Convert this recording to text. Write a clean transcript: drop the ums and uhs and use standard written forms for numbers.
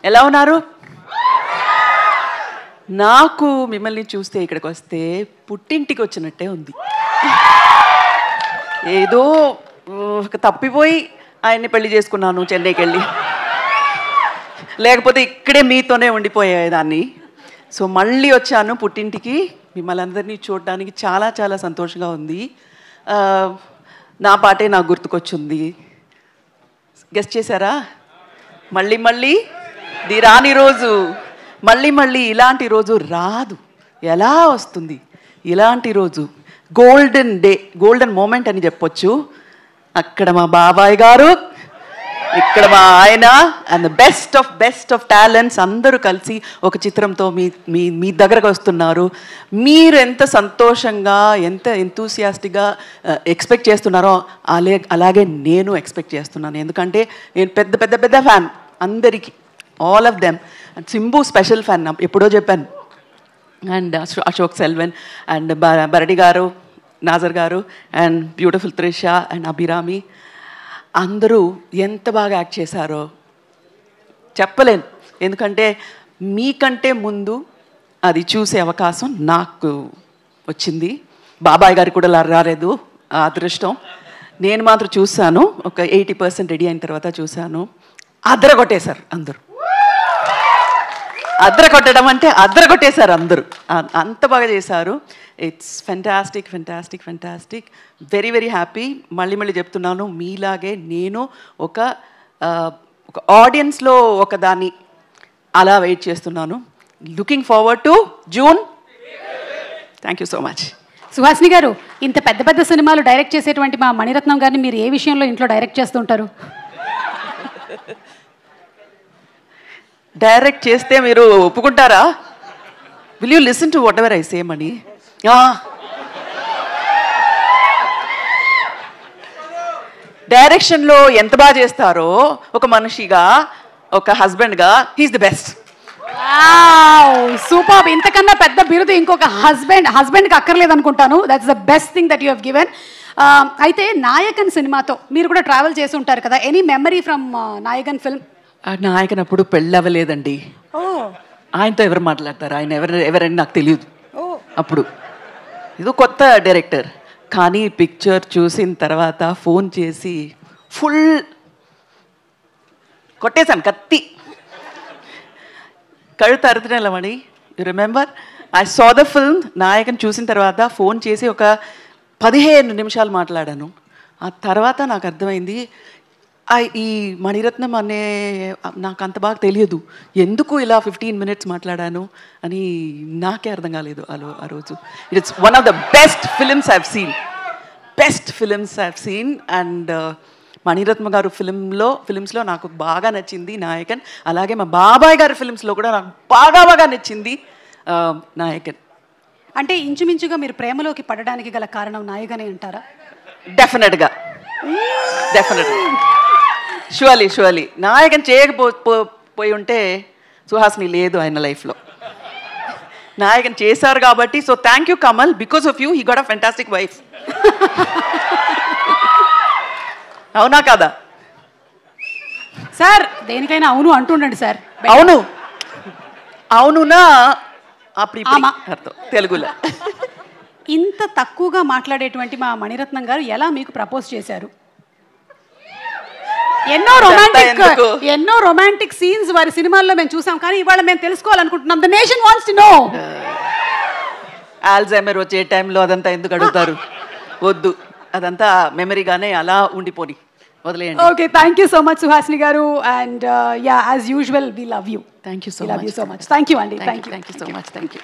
ఎలా ఉన్నారు? నాకు మిమ్మల్ని చూస్తే ఇక్కడికి వస్తే పుట్టింటికి వచ్చినట్టే ఉంది. ఏదో తప్పిపోయి ఆయన్ని పెళ్లి చేసుకున్నాను చెన్నైకి వెళ్ళి, లేకపోతే ఇక్కడే మీతోనే ఉండిపోయేదాన్ని. సో మళ్ళీ వచ్చాను పుట్టింటికి, మిమ్మల్ని అందరినీ చూడడానికి చాలా చాలా సంతోషంగా ఉంది. నా పాటే నాకు గుర్తుకొచ్చింది. గెస్ట్ చేశారా? మళ్ళీ మళ్ళీ ది రాని రోజు, మళ్ళీ మళ్ళీ ఇలాంటి రోజు రాదు. ఎలా వస్తుంది ఇలాంటి రోజు? గోల్డెన్ డే, గోల్డెన్ మూమెంట్ అని చెప్పొచ్చు. అక్కడ మా బాబాయ్ గారు, ఇక్కడ మా ఆయన, అండ్ బెస్ట్ ఆఫ్ టాలెంట్స్ అందరూ కలిసి ఒక చిత్రంతో మీ దగ్గరకు వస్తున్నారు. మీరు ఎంత సంతోషంగా, ఎంత ఎంతూసియాస్టిక్గా ఎక్స్పెక్ట్ చేస్తున్నారో అలాగే నేను ఎక్స్పెక్ట్ చేస్తున్నాను. ఎందుకంటే నేను పెద్ద ఫ్యాన్ అందరికీ, all of them. And Simbu special fan, ఎప్పుడో చెప్పాను. అండ్ అశోక్ సెల్వన్ అండ్ బరడి గారు, నాజర్ గారు, and beautiful Trisha and Abhirami అందరూ ఎంత బాగా యాక్ట్ చేశారో చెప్పలేను. ఎందుకంటే మీకంటే ముందు అది చూసే అవకాశం నాకు వచ్చింది. బాబాయ్ గారికి కూడా రాలేదు ఆ అదృష్టం. నేను మాత్రం చూశాను, ఒక 80% రెడీ అయిన తర్వాత చూశాను. అదరగొట్టేశారు అందరూ. అదరగొట్టడం అంటే అదరగొట్టేశారు అందరూ, అంత బాగా చేశారు. It's fantastic. Very happy. మళ్ళీ చెప్తున్నాను, మీలాగే నేను ఒక ఆడియన్స్లో ఒక దాన్ని అలా వెయిట్ చేస్తున్నాను. Looking forward to June. Thank you so much. Suhasini గారు, ఇంత పెద్ద సినిమాలు డైరెక్ట్ చేసేటువంటి మా మణిరత్నం గారిని మీరు ఏ విషయంలో ఇంట్లో డైరెక్ట్ చేస్తుంటారు? డైరెక్ట్ చేస్తే మీరు ఒప్పుకుంటారా? Will you listen to whatever I say Mani? డైరెక్షన్లో ఎంత బాగా చేస్తారో ఒక మనిషిగా, ఒక హస్బెండ్గా, హీఈస్ ది బెస్ట్. సూపర్. ఇంతకన్నా పెద్ద బిరుదు ఇంకొక హస్బెండ్కి అక్కర్లేదు అనుకుంటాను. That's the best thing that you have given. అయితే నాయకన్ సినిమాతో మీరు కూడా ట్రావెల్ చేసి ఉంటారు కదా, any memory from Nayakan film? Nayakan అప్పుడు పెళ్ళి అవ్వలేదండి. ఆయనతో ఎవరు మాట్లాడతారు? ఆయన ఎవరని నాకు తెలియదు అప్పుడు. ఇది కొత్త డైరెక్టర్. కానీ పిక్చర్ చూసిన తర్వాత ఫోన్ చేసి ఫుల్ కొట్టేశాను, కత్తి కళ్ళు తరుతున్నమని. You remember? I saw the film. Nayakan చూసిన తర్వాత ఫోన్ చేసి ఒక 15 నిమిషాలు మాట్లాడాను. ఆ తర్వాత నాకు అర్థమైంది, ఈ మణిరత్నం అనే నాకు అంత బాగా తెలియదు, ఎందుకు ఇలా 15 మినిట్స్ మాట్లాడాను అని నాకే అర్థం కాలేదు ఆ రోజు. It's one of the best films I have seen. And Maniratnam గారు ఫిలిమ్స్లో నాకు బాగా నచ్చింది నాయకన్. అలాగే మా బాబాయ్ గారి ఫిలిమ్స్లో కూడా నాకు బాగా నచ్చింది నాయకన్. అంటే ఇంచుమించుగా మీరు ప్రేమలోకి పడడానికి గల కారణం నాయకనే అంటారా? డెఫినెట్గా షూర్లీ. నాయకన్ చేయకపోయి ఉంటే సుహాసిని లేదు ఆయన లైఫ్లో. నాయకన్ చేశారు కాబట్టి. So thank you Kamal, because of you he got a fantastic wife. అవునా కదా సార్? దేనికైనా అవును అంటుండండి సార్. అవునునా అర్థం తెలుగులో. ఇంత తక్కువగా మాట్లాడేటువంటి మా మణిరత్నం గారు ఎలా మీకు ప్రపోజ్ చేశారు? ఎన్నో రొమాంటిక్ సీన్స్ వారి సినిమాల్లో మేము చూసాం, కానీ ఇవాళ మేము తెలుసుకోవాలనుకుంటున్నాం. The nation wants to know. Alzheimer వచ్చే టైంలో అదంతా ఎందుకు అడుగుతారు? వద్దు, అదంతా మెమరీగానే అలా ఉండిపోని వదిలేయండి. Okay, thank you so much Suhasini garu. And as usual we love you. Thank you so much. Thank you అండి. Thank you so much. Thank you.